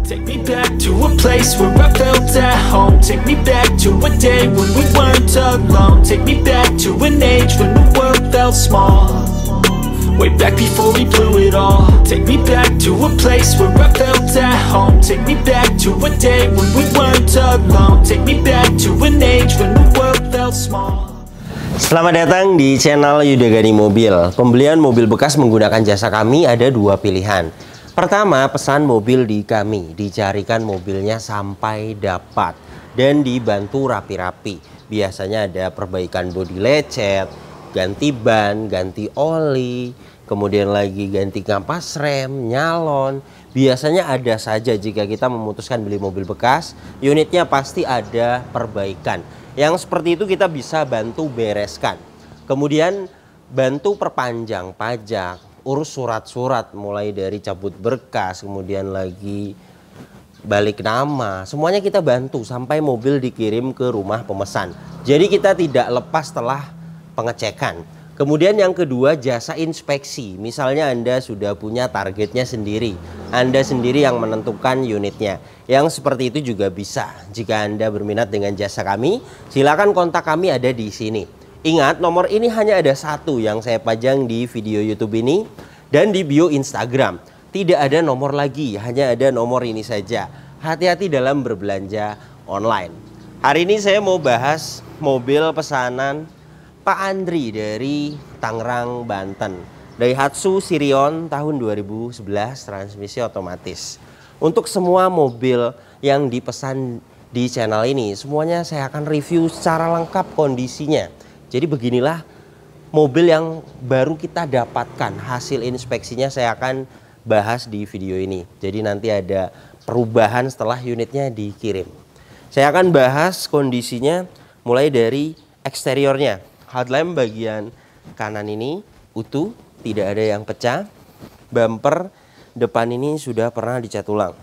Take me back to a place where I felt at home. Take me back to a day when we weren't alone. Take me back to an age when the world felt small. Way back before we blew it all. Take me back to a place where I felt at home. Take me back to a day when we weren't alone. Take me back to an age when the world felt small. Selamat datang di channel Yudagani Mobil. Pembelian mobil bekas menggunakan jasa kami ada dua pilihan. Pertama, pesan mobil di kami, dicarikan mobilnya sampai dapat dan dibantu rapi-rapi. Biasanya ada perbaikan bodi lecet, ganti ban, ganti oli, kemudian lagi ganti kampas rem, nyalon. Biasanya ada saja jika kita memutuskan beli mobil bekas, unitnya pasti ada perbaikan. Yang seperti itu kita bisa bantu bereskan. Kemudian bantu perpanjang pajak, urus surat-surat mulai dari cabut berkas, kemudian lagi balik nama. Semuanya kita bantu sampai mobil dikirim ke rumah pemesan. Jadi kita tidak lepas setelah pengecekan. Kemudian yang kedua, jasa inspeksi. Misalnya Anda sudah punya targetnya sendiri, Anda sendiri yang menentukan unitnya. Yang seperti itu juga bisa. Jika Anda berminat dengan jasa kami, silakan kontak kami ada di sini. Ingat, nomor ini hanya ada satu yang saya pajang di video YouTube ini dan di bio Instagram. Tidak ada nomor lagi, hanya ada nomor ini saja. Hati-hati dalam berbelanja online. Hari ini saya mau bahas mobil pesanan Pak Andri dari Tangerang, Banten. Daihatsu Sirion tahun 2011, transmisi otomatis. Untuk semua mobil yang dipesan di channel ini, semuanya saya akan review secara lengkap kondisinya. Jadi beginilah mobil yang baru kita dapatkan. Hasil inspeksinya saya akan bahas di video ini. Jadi nanti ada perubahan setelah unitnya dikirim. Saya akan bahas kondisinya mulai dari eksteriornya. Headlamp bagian kanan ini utuh, tidak ada yang pecah. Bumper depan ini sudah pernah dicat ulang.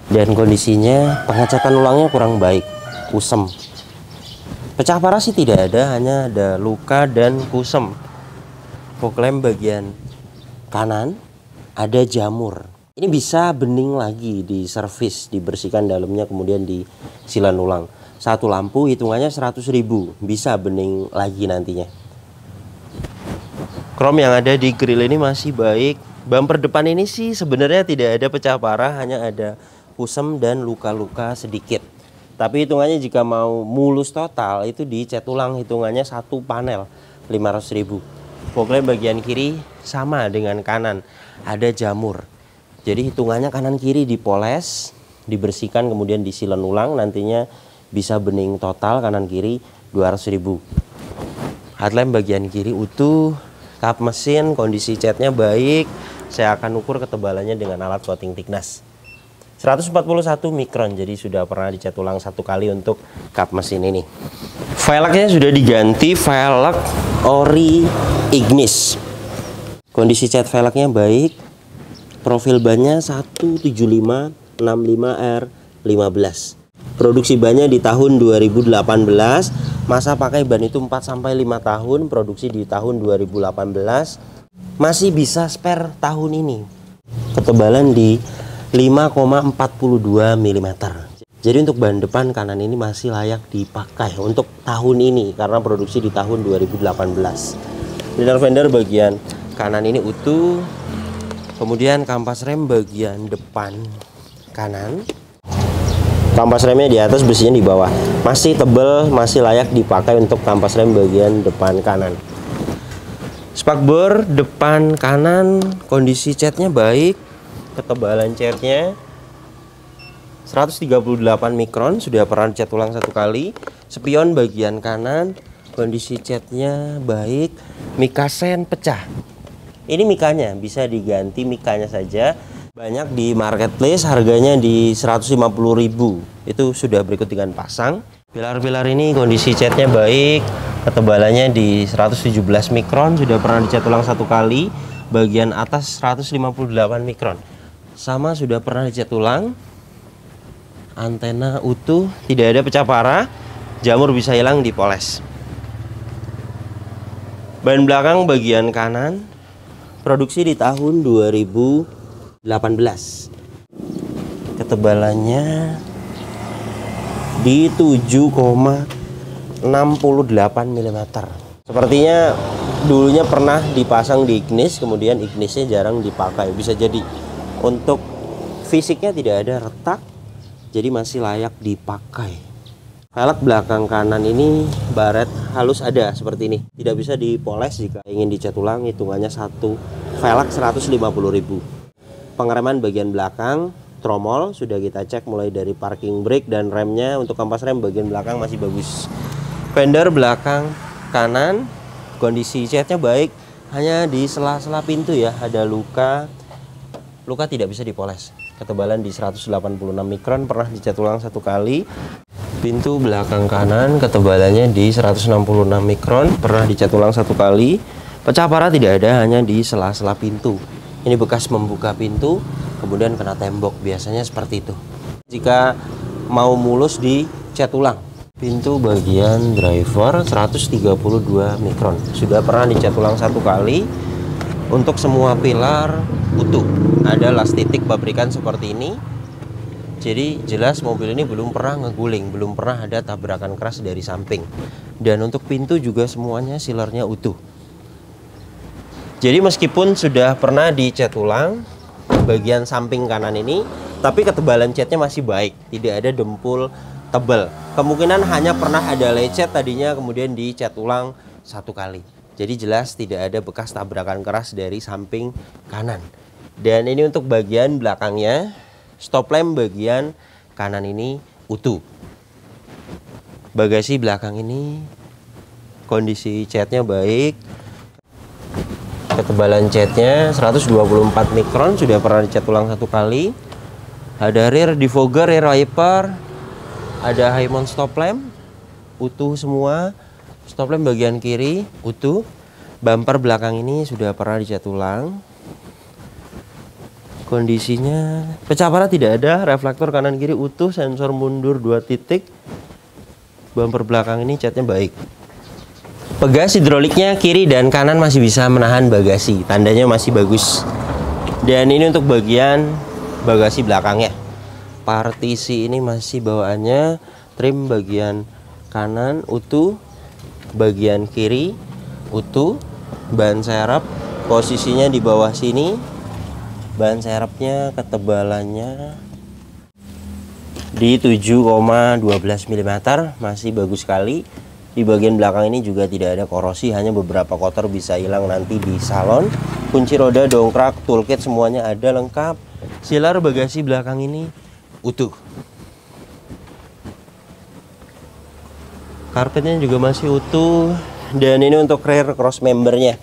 Dan kondisinya pengecatan ulangnya kurang baik, kusem. Pecah parah sih tidak ada, hanya ada luka dan kusem. Fog lamp bagian kanan ada jamur. Ini bisa bening lagi, di servis, dibersihkan dalamnya kemudian disilan ulang. Satu lampu hitungannya 100.000, bisa bening lagi nantinya. Krom yang ada di grill ini masih baik. Bumper depan ini sih sebenarnya tidak ada pecah parah, hanya ada kusem dan luka-luka sedikit. Tapi hitungannya jika mau mulus total itu dicat ulang, hitungannya satu panel 500.000. Fog lamp bagian kiri sama dengan kanan, ada jamur. Jadi hitungannya kanan kiri dipoles, dibersihkan kemudian disilan ulang, nantinya bisa bening total kanan kiri 200.000. Headlamp bagian kiri utuh, kap mesin kondisi catnya baik. Saya akan ukur ketebalannya dengan alat coating thickness 141 mikron, jadi sudah pernah dicat ulang satu kali untuk kap mesin ini. Velgnya sudah diganti velg ori Ignis. Kondisi cat velgnya baik. Profil bannya 17565R15. Produksi bannya di tahun 2018. Masa pakai ban itu 4-5 tahun. Produksi di tahun 2018. Masih bisa spare tahun ini. Ketebalan di 5,42 mm. Jadi untuk ban depan kanan ini masih layak dipakai untuk tahun ini karena produksi di tahun 2018. Liner fender bagian kanan ini utuh. Kemudian kampas rem bagian depan kanan. Kampas remnya di atas, besinya di bawah. Masih tebal, masih layak dipakai untuk kampas rem bagian depan kanan. Spakbor depan kanan, kondisi catnya baik. Ketebalan catnya 138 mikron, sudah pernah dicat ulang satu kali. Spion bagian kanan, kondisi catnya baik. Mika sen pecah. Ini mikanya, bisa diganti mikanya saja. Banyak di marketplace, harganya di 150.000. Itu sudah berikut dengan pasang. Pilar-pilar ini kondisi catnya baik. Ketebalannya di 117 mikron, sudah pernah dicat ulang satu kali. Bagian atas 158 mikron. Sama sudah pernah dicat ulang. Antena utuh, tidak ada pecah parah. Jamur bisa hilang dipoles. Ban belakang bagian kanan produksi di tahun 2018. ketebalannya di 7,68 mm. Sepertinya dulunya pernah dipasang di ignis, kemudian ignisnya jarang dipakai. Bisa jadi untuk fisiknya tidak ada retak, jadi masih layak dipakai. Velg belakang kanan ini baret halus ada seperti ini, tidak bisa dipoles. Jika ingin dicat ulang, hitungannya satu velg 150.000. Pengereman bagian belakang tromol sudah kita cek mulai dari parking brake dan remnya. Untuk kampas rem bagian belakang masih bagus. Fender belakang kanan kondisi catnya baik, hanya di sela-sela pintu ya ada luka tidak bisa dipoles. Ketebalan di 186 mikron, pernah dicat ulang 1 kali. Pintu belakang kanan ketebalannya di 166 mikron, pernah dicat ulang 1 kali. Pecah parah tidak ada, hanya di sela-sela pintu. Ini bekas membuka pintu kemudian kena tembok, biasanya seperti itu. Jika mau mulus dicat ulang. Pintu bagian driver 132 mikron, sudah pernah dicat ulang 1 kali. Untuk semua pilar utuh, ada las titik pabrikan seperti ini. Jadi jelas mobil ini belum pernah ngeguling, belum pernah ada tabrakan keras dari samping. Dan untuk pintu juga semuanya silernya utuh. Jadi meskipun sudah pernah dicat ulang bagian samping kanan ini, tapi ketebalan catnya masih baik, tidak ada dempul tebal. Kemungkinan hanya pernah ada lecet tadinya kemudian dicat ulang 1 kali. Jadi jelas tidak ada bekas tabrakan keras dari samping kanan. Dan ini untuk bagian belakangnya, stop lamp bagian kanan ini utuh. Bagasi belakang ini kondisi catnya baik. Ketebalan catnya 124 mikron, sudah pernah dicat ulang 1 kali. Ada rear defogger, rear wiper, ada high mount stop lamp utuh semua. Stop lamp bagian kiri utuh. Bumper belakang ini sudah pernah dicat ulang. Kondisinya pecah parah tidak ada, reflektor kanan kiri utuh, sensor mundur 2 titik. Bumper belakang ini catnya baik. Pegas hidroliknya kiri dan kanan masih bisa menahan bagasi, tandanya masih bagus. Dan ini untuk bagian bagasi belakangnya. Partisi ini masih bawaannya, trim bagian kanan utuh, bagian kiri utuh. Ban serep posisinya di bawah sini. Ban serepnya ketebalannya di 7,12 mm, masih bagus sekali. Di bagian belakang ini juga tidak ada korosi, hanya beberapa kotor bisa hilang nanti di salon. Kunci roda, dongkrak, toolkit semuanya ada lengkap. Silar bagasi belakang ini utuh. Karpetnya juga masih utuh. Dan ini untuk rear cross membernya,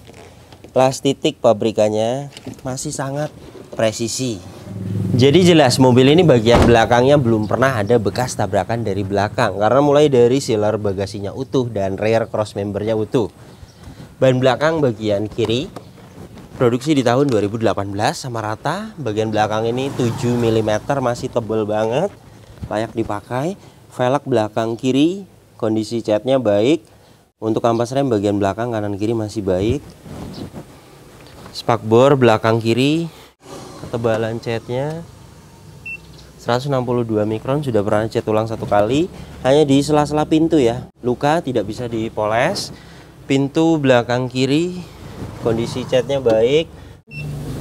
las titik pabrikannya masih sangat presisi. Jadi jelas mobil ini bagian belakangnya belum pernah ada bekas tabrakan dari belakang, karena mulai dari silar bagasinya utuh dan rear cross membernya utuh. Ban belakang bagian kiri produksi di tahun 2018 sama rata. Bagian belakang ini 7 mm, masih tebal banget, layak dipakai. Velg belakang kiri kondisi catnya baik. Untuk kampas rem bagian belakang kanan kiri masih baik. Spakbor belakang kiri ketebalan catnya 162 mikron, sudah pernah cat ulang 1 kali, hanya di sela-sela pintu ya. Luka tidak bisa dipoles. Pintu belakang kiri kondisi catnya baik.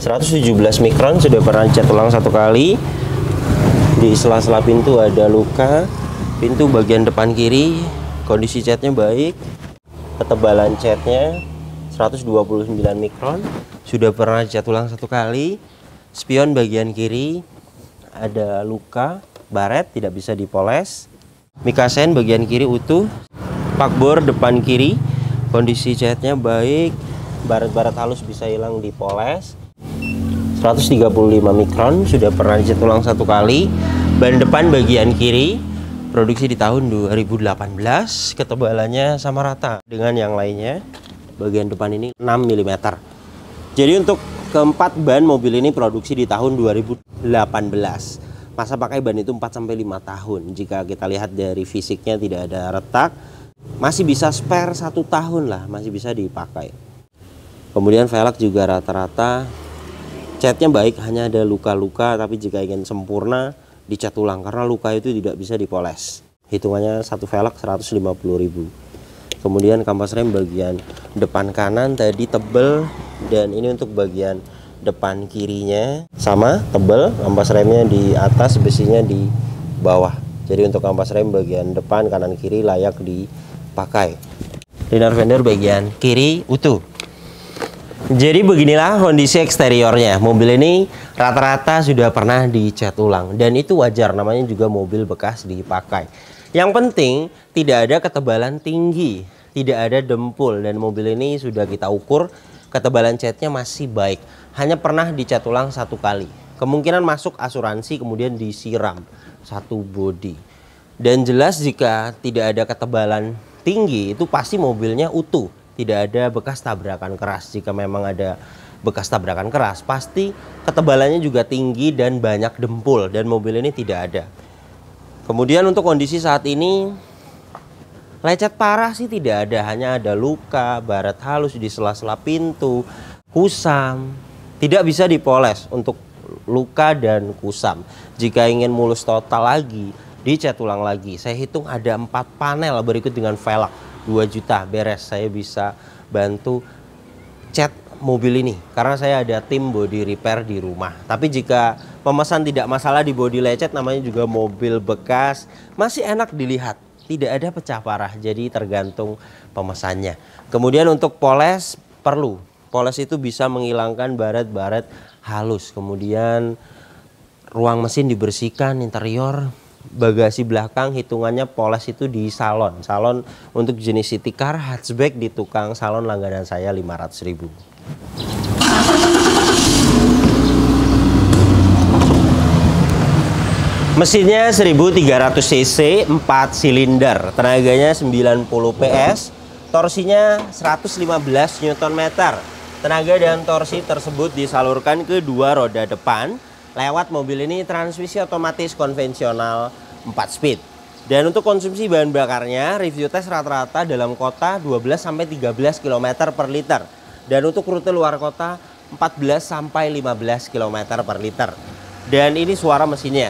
117 mikron, sudah pernah cat ulang 1 kali. Di sela-sela pintu ada luka. Pintu bagian depan kiri kondisi catnya baik. Ketebalan catnya 129 mikron, sudah pernah cat ulang 1 kali. Spion bagian kiri ada luka, baret tidak bisa dipoles. Mikasen bagian kiri utuh. Spakbor depan kiri kondisi catnya baik, baret-baret halus bisa hilang dipoles. 135 mikron, sudah pernah dicat ulang 1 kali. Ban depan bagian kiri produksi di tahun 2018, ketebalannya sama rata dengan yang lainnya. Bagian depan ini 6 mm. Jadi untuk keempat ban mobil ini produksi di tahun 2018. Masa pakai ban itu 4-5 tahun. Jika kita lihat dari fisiknya tidak ada retak, masih bisa spare 1 tahun lah, masih bisa dipakai. Kemudian velg juga rata-rata catnya baik, hanya ada luka-luka, tapi jika ingin sempurna dicat ulang karena luka itu tidak bisa dipoles. Hitungannya satu velg 150.000. Kemudian kampas rem bagian depan kanan tadi tebel, dan ini untuk bagian depan kirinya sama tebel. Kampas remnya di atas, besinya di bawah. Jadi untuk kampas rem bagian depan kanan kiri layak dipakai. Liner fender bagian kiri utuh. Jadi beginilah kondisi eksteriornya. Mobil ini rata-rata sudah pernah dicat ulang, dan itu wajar, namanya juga mobil bekas dipakai. Yang penting tidak ada ketebalan tinggi, tidak ada dempul, dan mobil ini sudah kita ukur ketebalan catnya masih baik. Hanya pernah dicat ulang 1 kali. Kemungkinan masuk asuransi kemudian disiram 1 bodi. Dan jelas jika tidak ada ketebalan tinggi itu pasti mobilnya utuh. Tidak ada bekas tabrakan keras. Jika memang ada bekas tabrakan keras, pasti ketebalannya juga tinggi dan banyak dempul, dan mobil ini tidak ada. Kemudian untuk kondisi saat ini, lecet parah sih tidak ada, hanya ada luka, baret halus di sela-sela pintu, kusam. Tidak bisa dipoles untuk luka dan kusam. Jika ingin mulus total lagi, dicat ulang lagi. Saya hitung ada 4 panel berikut dengan velg. 2 juta beres, saya bisa bantu cat mobil ini karena saya ada tim body repair di rumah. Tapi jika pemesan tidak masalah di body lecet, namanya juga mobil bekas, masih enak dilihat, tidak ada pecah parah, jadi tergantung pemesannya. Kemudian untuk poles, perlu poles itu bisa menghilangkan baret-baret halus. Kemudian ruang mesin dibersihkan, interior, bagasi belakang hitungannya poles itu di salon. Salon untuk jenis city car hatchback di tukang salon langganan saya 500.000. Mesinnya 1300 cc, 4 silinder, tenaganya 90 PS, torsinya 115 Nm. Tenaga dan torsi tersebut disalurkan ke 2 roda depan lewat mobil ini transmisi otomatis konvensional 4 speed. Dan untuk konsumsi bahan bakarnya, review tes rata-rata dalam kota 12-13 km per liter. Dan untuk rute luar kota 14-15 km per liter. Dan ini suara mesinnya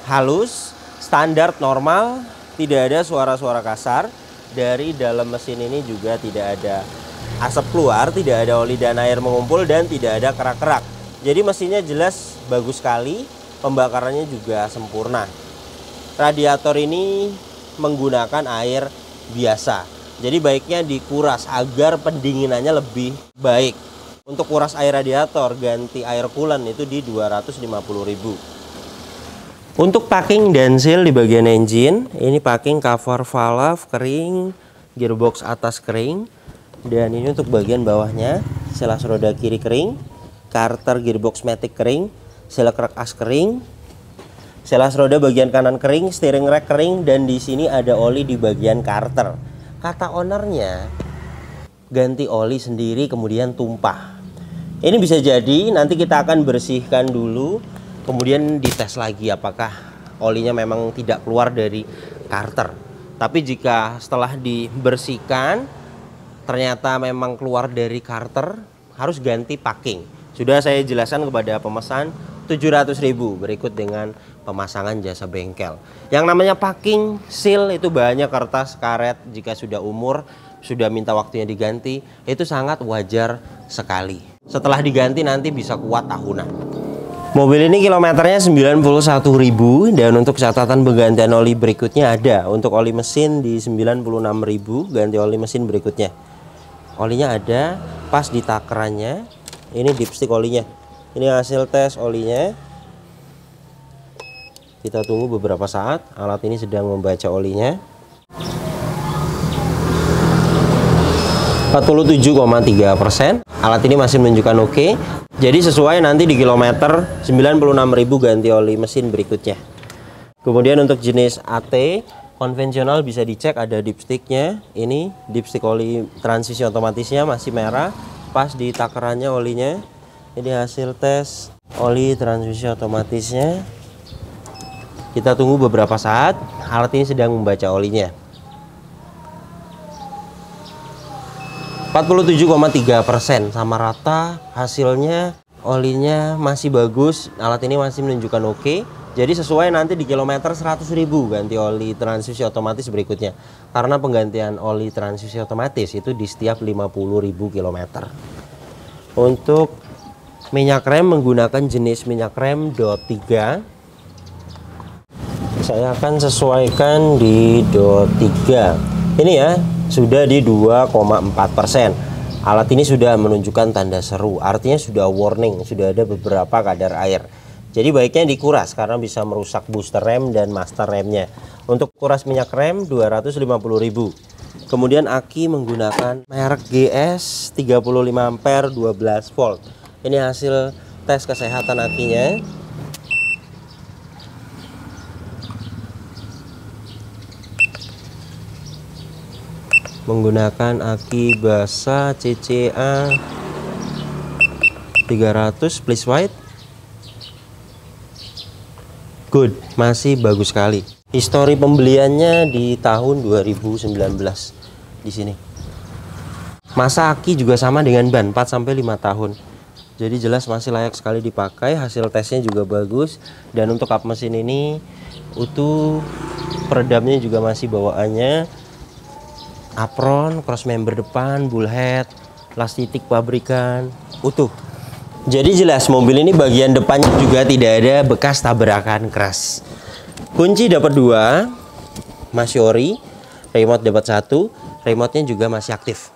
halus, standar normal, tidak ada suara-suara kasar. Dari dalam mesin ini juga tidak ada asap keluar, tidak ada oli dan air mengumpul, dan tidak ada kerak-kerak. Jadi mesinnya jelas bagus sekali, pembakarannya juga sempurna. Radiator ini menggunakan air biasa, jadi baiknya dikuras agar pendinginannya lebih baik. Untuk kuras air radiator, ganti air coolant itu di 250.000. Untuk packing dan seal di bagian engine, ini packing cover valve kering, gearbox atas kering, dan ini untuk bagian bawahnya, selas roda kiri kering, karter gearbox matic kering, selekrek as kering, selas roda bagian kanan kering, steering rack kering, dan di sini ada oli di bagian karter. Kata ownernya ganti oli sendiri kemudian tumpah. Ini bisa jadi nanti kita akan bersihkan dulu, kemudian dites lagi apakah olinya memang tidak keluar dari karter. Tapi jika setelah dibersihkan ternyata memang keluar dari karter, harus ganti packing. Sudah saya jelaskan kepada pemesan 700.000 berikut dengan pemasangan jasa bengkel. Yang namanya packing, seal itu banyak kertas, karet, jika sudah umur, sudah minta waktunya diganti, itu sangat wajar sekali. Setelah diganti nanti bisa kuat tahunan. Mobil ini kilometernya 91.000, dan untuk catatan penggantian oli berikutnya ada. Untuk oli mesin di 96.000, ganti oli mesin berikutnya. Olinya ada pas di takerannya. Ini dipstick olinya. Ini hasil tes olinya. Kita tunggu beberapa saat. Alat ini sedang membaca olinya. 47,3%. Alat ini masih menunjukkan oke. Jadi sesuai nanti di kilometer 96.000 ganti oli mesin berikutnya. Kemudian untuk jenis AT konvensional bisa dicek, ada dipsticknya. Ini dipstick oli transmisi otomatisnya masih merah. Pas di takerannya olinya. Ini hasil tes oli transmisi otomatisnya. Kita tunggu beberapa saat. Alat ini sedang membaca olinya. 47,3%, sama rata hasilnya olinya masih bagus, alat ini masih menunjukkan oke. Jadi sesuai nanti di kilometer 100.000 ganti oli transmisi otomatis berikutnya. Karena penggantian oli transmisi otomatis itu di setiap 50.000 km. Untuk minyak rem menggunakan jenis minyak rem DOT 3. Saya akan sesuaikan di DOT 3. Ini ya, sudah di 2,4%. Alat ini sudah menunjukkan tanda seru, artinya sudah warning, sudah ada beberapa kadar air. Jadi baiknya dikuras karena bisa merusak booster rem dan master remnya. Untuk kuras minyak rem 250.000. Kemudian aki menggunakan merek GS 35 ampere 12 volt. Ini hasil tes kesehatan akinya. Menggunakan aki Basa CCA 300 please white. Good, masih bagus sekali. Histori pembeliannya di tahun 2019 di sini. Masa aki juga sama dengan ban 4 sampai 5 tahun. Jadi jelas masih layak sekali dipakai, hasil tesnya juga bagus dan untuk kap mesin ini utuh, peredamnya juga masih bawaannya. Apron, cross member depan, bullhead, las titik pabrikan, utuh. Jadi jelas mobil ini bagian depannya juga tidak ada bekas tabrakan keras. Kunci dapat 2, masih ori. Remote dapat 1, remote-nya juga masih aktif.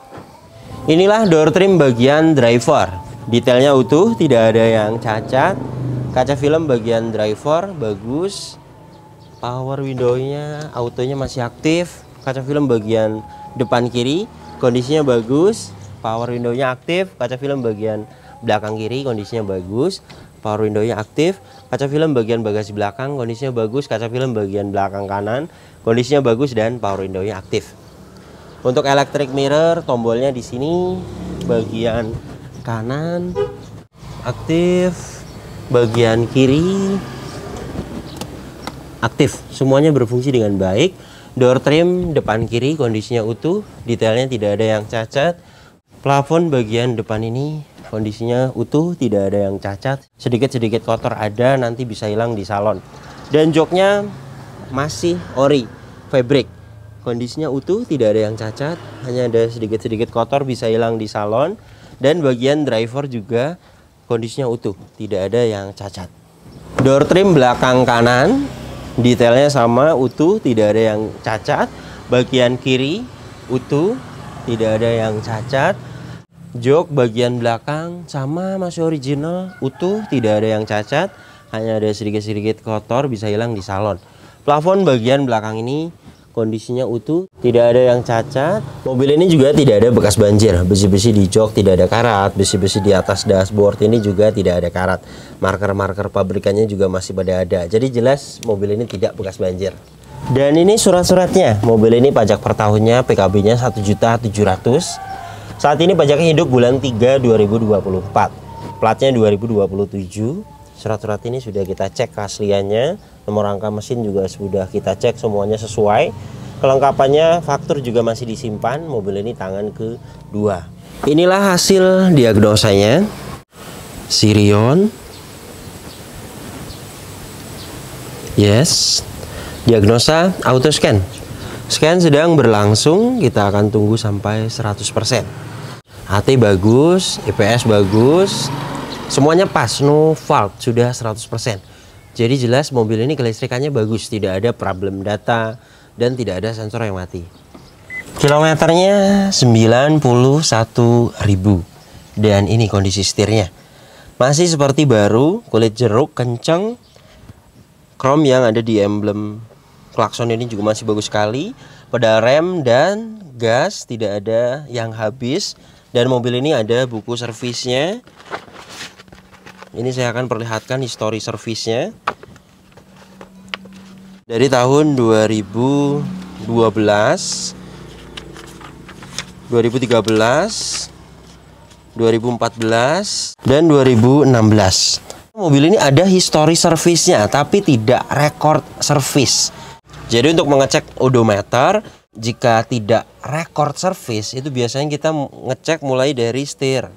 Inilah door trim bagian driver. Detailnya utuh, tidak ada yang cacat. Kaca film bagian driver bagus. Power window-nya, autonya masih aktif. Kaca film bagian depan kiri kondisinya bagus. Power window-nya aktif. Kaca film bagian belakang kiri kondisinya bagus, power window-nya aktif. Kaca film bagian bagasi belakang kondisinya bagus, kaca film bagian belakang kanan kondisinya bagus dan power window-nya aktif. Untuk electric mirror, tombolnya di sini bagian kanan aktif, bagian kiri aktif. Semuanya berfungsi dengan baik. Door trim depan kiri kondisinya utuh, detailnya tidak ada yang cacat. Plafon bagian depan ini kondisinya utuh, tidak ada yang cacat. Sedikit-sedikit kotor ada, nanti bisa hilang di salon. Dan joknya masih ori, fabric. Kondisinya utuh, tidak ada yang cacat. Hanya ada sedikit-sedikit kotor, bisa hilang di salon. Dan bagian driver juga kondisinya utuh, tidak ada yang cacat. Door trim belakang kanan, detailnya sama, utuh, tidak ada yang cacat. Bagian kiri, utuh, tidak ada yang cacat. Jok bagian belakang sama, masih original, utuh, tidak ada yang cacat. Hanya ada sedikit-sedikit kotor, bisa hilang di salon. Plafon bagian belakang ini kondisinya utuh, tidak ada yang cacat. Mobil ini juga tidak ada bekas banjir. Besi-besi di jok tidak ada karat, besi-besi di atas dashboard ini juga tidak ada karat. Marker-marker pabrikannya juga masih pada ada. Jadi jelas mobil ini tidak bekas banjir. Dan ini surat-suratnya. Mobil ini pajak per tahunnya PKB-nya 1.700.000. Saat ini pajaknya hidup bulan 3 2024. Platnya 2027. Surat-surat ini sudah kita cek keasliannya. Nomor rangka mesin juga sudah kita cek, semuanya sesuai. Kelengkapannya, faktur juga masih disimpan. Mobil ini tangan kedua. Inilah hasil diagnosanya. Sirion. Yes. Diagnosa auto scan. Scan sedang berlangsung, kita akan tunggu sampai 100%. AT bagus, EPS bagus, semuanya pas, no fault, sudah 100%. Jadi jelas mobil ini kelistrikannya bagus, tidak ada problem data dan tidak ada sensor yang mati. Kilometernya 91.000 dan ini kondisi setirnya. Masih seperti baru, kulit jeruk kenceng. Chrome yang ada di emblem klakson ini juga masih bagus sekali. Pedal rem dan gas tidak ada yang habis. Dan mobil ini ada buku servisnya. Ini saya akan perlihatkan histori servisnya. Dari tahun 2012, 2013, 2014, dan 2016. Mobil ini ada histori servisnya, tapi tidak record servis. Jadi untuk mengecek odometer, jika tidak record service itu biasanya kita ngecek mulai dari setir.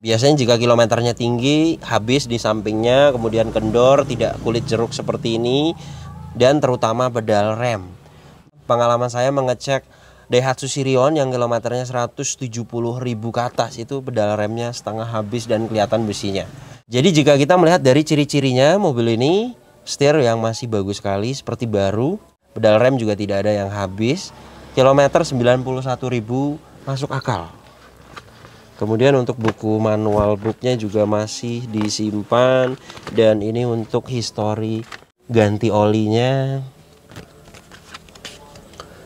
Biasanya jika kilometernya tinggi, habis di sampingnya, kemudian kendor, tidak kulit jeruk seperti ini, dan terutama pedal rem. Pengalaman saya mengecek Daihatsu Sirion yang kilometernya 170.000 ke atas, itu pedal remnya setengah habis dan kelihatan besinya. Jadi jika kita melihat dari ciri-cirinya, mobil ini setir yang masih bagus sekali, seperti baru. Pedal rem juga tidak ada yang habis. Kilometer 91.000 masuk akal. Kemudian untuk buku manual booknya juga masih disimpan. Dan ini untuk histori ganti olinya.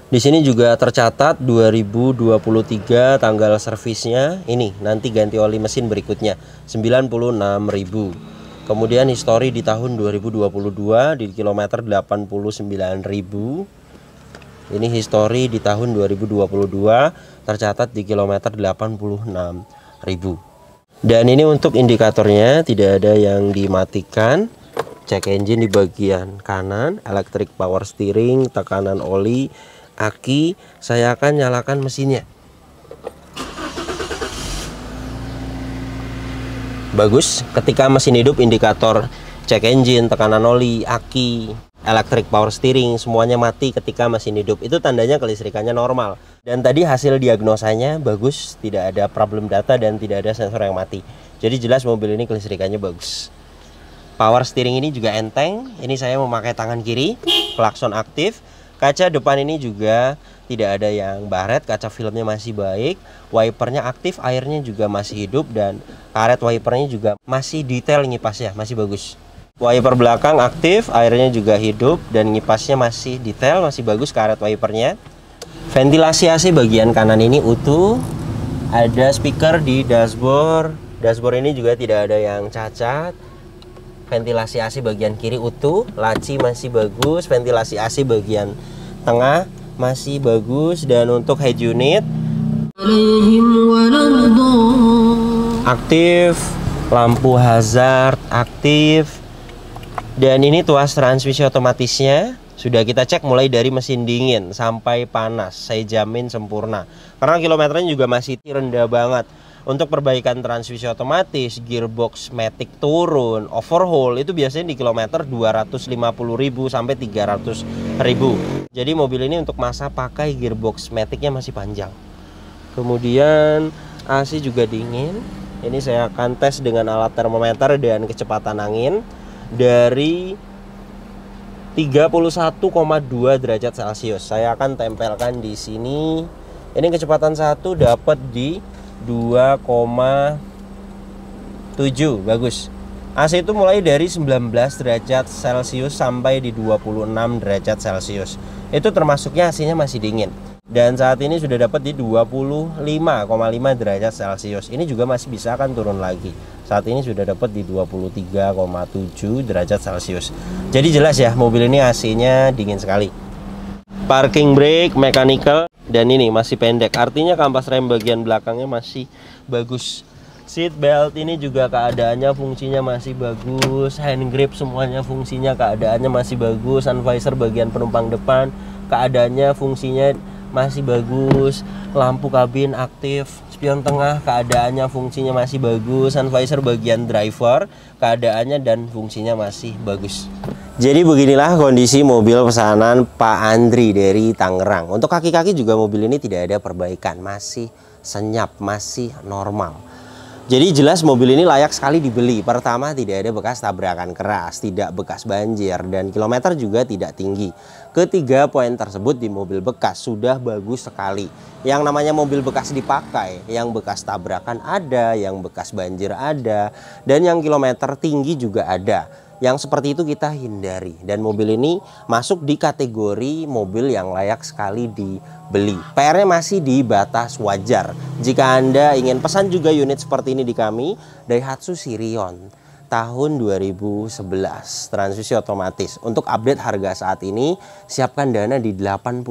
Di sini juga tercatat 2023 tanggal servisnya. Ini nanti ganti oli mesin berikutnya 96.000. Kemudian histori di tahun 2022 di kilometer 89.000. Ini histori di tahun 2022 tercatat di kilometer 86.000. Dan ini untuk indikatornya tidak ada yang dimatikan. Cek engine di bagian kanan, electric power steering, tekanan oli, aki. Saya akan nyalakan mesinnya. Bagus, ketika mesin hidup indikator cek engine, tekanan oli, aki, electric power steering semuanya mati ketika mesin hidup. Itu tandanya kelistrikannya normal. Dan tadi hasil diagnosanya bagus, tidak ada problem data dan tidak ada sensor yang mati. Jadi jelas mobil ini kelistrikannya bagus. Power steering ini juga enteng. Ini saya memakai tangan kiri, klakson aktif. Kaca depan ini juga tidak ada yang baret, kaca filmnya masih baik. Wipernya aktif, airnya juga masih hidup. Dan karet wipernya juga masih detail ngipasnya, masih bagus. Wiper belakang aktif, airnya juga hidup. Dan ngipasnya masih detail, masih bagus karet wipernya. Ventilasi AC bagian kanan ini utuh. Ada speaker di dashboard. Dashboard ini juga tidak ada yang cacat. Ventilasi AC bagian kiri utuh, laci masih bagus, ventilasi AC bagian tengah masih bagus. Dan untuk head unit aktif, lampu hazard aktif. Dan ini tuas transmisi otomatisnya sudah kita cek mulai dari mesin dingin sampai panas, saya jamin sempurna. Karena kilometernya juga masih rendah banget. Untuk perbaikan transmisi otomatis, gearbox matic turun, overhaul itu biasanya di kilometer 250.000 sampai 300.000. Jadi mobil ini untuk masa pakai gearbox maticnya masih panjang. Kemudian AC juga dingin. Ini saya akan tes dengan alat termometer dan kecepatan angin dari 31,2 derajat Celcius. Saya akan tempelkan di sini. Ini kecepatan 1 dapat di 2,7, bagus. AC itu mulai dari 19 derajat Celcius sampai di 26 derajat Celcius. Itu termasuknya AC-nya masih dingin. Dan saat ini sudah dapat di 25,5 derajat Celcius. Ini juga masih bisa akan turun lagi. Saat ini sudah dapat di 23,7 derajat Celcius. Jadi jelas ya, mobil ini AC-nya dingin sekali. Parking brake mechanical. Dan ini masih pendek, artinya kampas rem bagian belakangnya masih bagus. Seat belt ini juga keadaannya fungsinya masih bagus. Hand grip semuanya fungsinya keadaannya masih bagus. Sun visor bagian penumpang depan keadaannya fungsinya masih bagus. Lampu kabin aktif. Spion tengah keadaannya fungsinya masih bagus. Sun visor bagian driver keadaannya dan fungsinya masih bagus. Jadi beginilah kondisi mobil pesanan Pak Andri dari Tangerang. Untuk kaki-kaki juga mobil ini tidak ada perbaikan, masih senyap, masih normal. Jadi jelas mobil ini layak sekali dibeli. Pertama, tidak ada bekas tabrakan keras, tidak bekas banjir, dan kilometer juga tidak tinggi. Ketiga poin tersebut di mobil bekas sudah bagus sekali. Yang namanya mobil bekas dipakai, yang bekas tabrakan ada, yang bekas banjir ada, dan yang kilometer tinggi juga ada. Yang seperti itu kita hindari. Dan mobil ini masuk di kategori mobil yang layak sekali dibeli. PR-nya masih di batas wajar. Jika Anda ingin pesan juga unit seperti ini di kami, Daihatsu Sirion tahun 2011, transmisi otomatis. Untuk update harga saat ini, siapkan dana di 85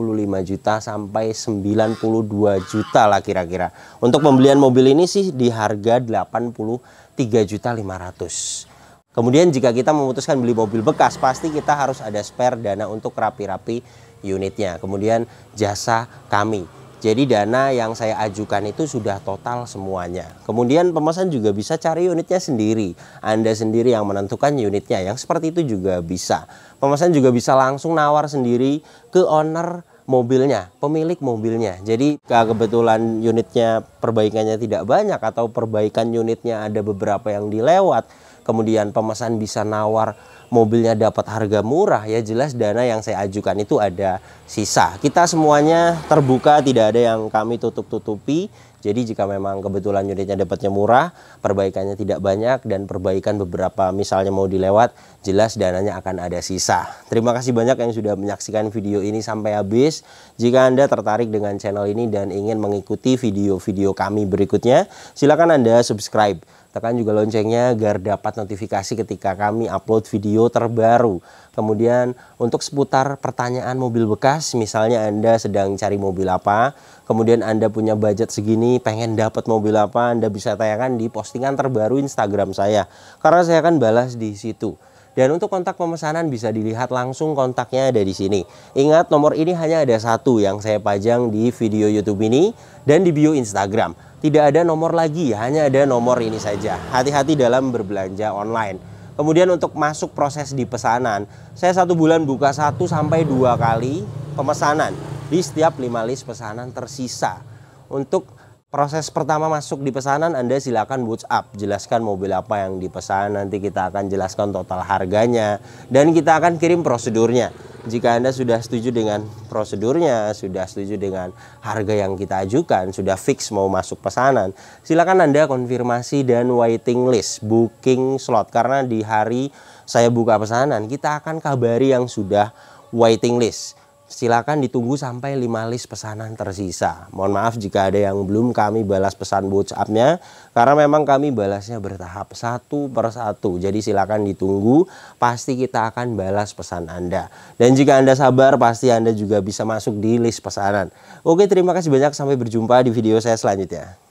juta sampai 92 juta lah kira-kira. Untuk pembelian mobil ini sih di harga 83.500.000. Kemudian jika kita memutuskan beli mobil bekas, pasti kita harus ada spare dana untuk rapi-rapi unitnya. Kemudian jasa kami. Jadi dana yang saya ajukan itu sudah total semuanya. Kemudian pemesan juga bisa cari unitnya sendiri. Anda sendiri yang menentukan unitnya, yang seperti itu juga bisa. Pemesan juga bisa langsung nawar sendiri ke owner mobilnya, pemilik mobilnya. Jadi kebetulan unitnya perbaikannya tidak banyak atau perbaikan unitnya ada beberapa yang dilewat, kemudian pemesan bisa nawar mobilnya dapat harga murah, ya jelas dana yang saya ajukan itu ada sisa. Kita semuanya terbuka, tidak ada yang kami tutup-tutupi. Jadi jika memang kebetulan unitnya dapatnya murah, perbaikannya tidak banyak, dan perbaikan beberapa misalnya mau dilewat, jelas dananya akan ada sisa. Terima kasih banyak yang sudah menyaksikan video ini sampai habis. Jika Anda tertarik dengan channel ini dan ingin mengikuti video-video kami berikutnya, silakan Anda subscribe. Tekan juga loncengnya agar dapat notifikasi ketika kami upload video terbaru. Kemudian untuk seputar pertanyaan mobil bekas, misalnya Anda sedang cari mobil apa, kemudian Anda punya budget segini, pengen dapat mobil apa, Anda bisa tanyakan di postingan terbaru Instagram saya, karena saya akan balas di situ. Dan untuk kontak pemesanan bisa dilihat langsung, kontaknya ada di sini. Ingat, nomor ini hanya ada satu yang saya pajang di video YouTube ini dan di bio Instagram. Tidak ada nomor lagi, hanya ada nomor ini saja. Hati-hati dalam berbelanja online. Kemudian untuk masuk proses di pesanan, saya 1 bulan buka 1 sampai 2 kali pemesanan di setiap 5 list pesanan tersisa. Untuk proses pertama masuk di pesanan, Anda silakan WhatsApp, jelaskan mobil apa yang dipesan, nanti kita akan jelaskan total harganya, dan kita akan kirim prosedurnya. Jika Anda sudah setuju dengan prosedurnya, sudah setuju dengan harga yang kita ajukan, sudah fix mau masuk pesanan, silakan Anda konfirmasi dan waiting list, booking slot. Karena di hari saya buka pesanan, kita akan kabari yang sudah waiting list. Silakan ditunggu sampai 5 list pesanan tersisa. Mohon maaf jika ada yang belum kami balas pesan WhatsApp-nya, karena memang kami balasnya bertahap satu per satu. Jadi silakan ditunggu, pasti kita akan balas pesan Anda. Dan jika Anda sabar, pasti Anda juga bisa masuk di list pesanan. Oke, terima kasih banyak, sampai berjumpa di video saya selanjutnya.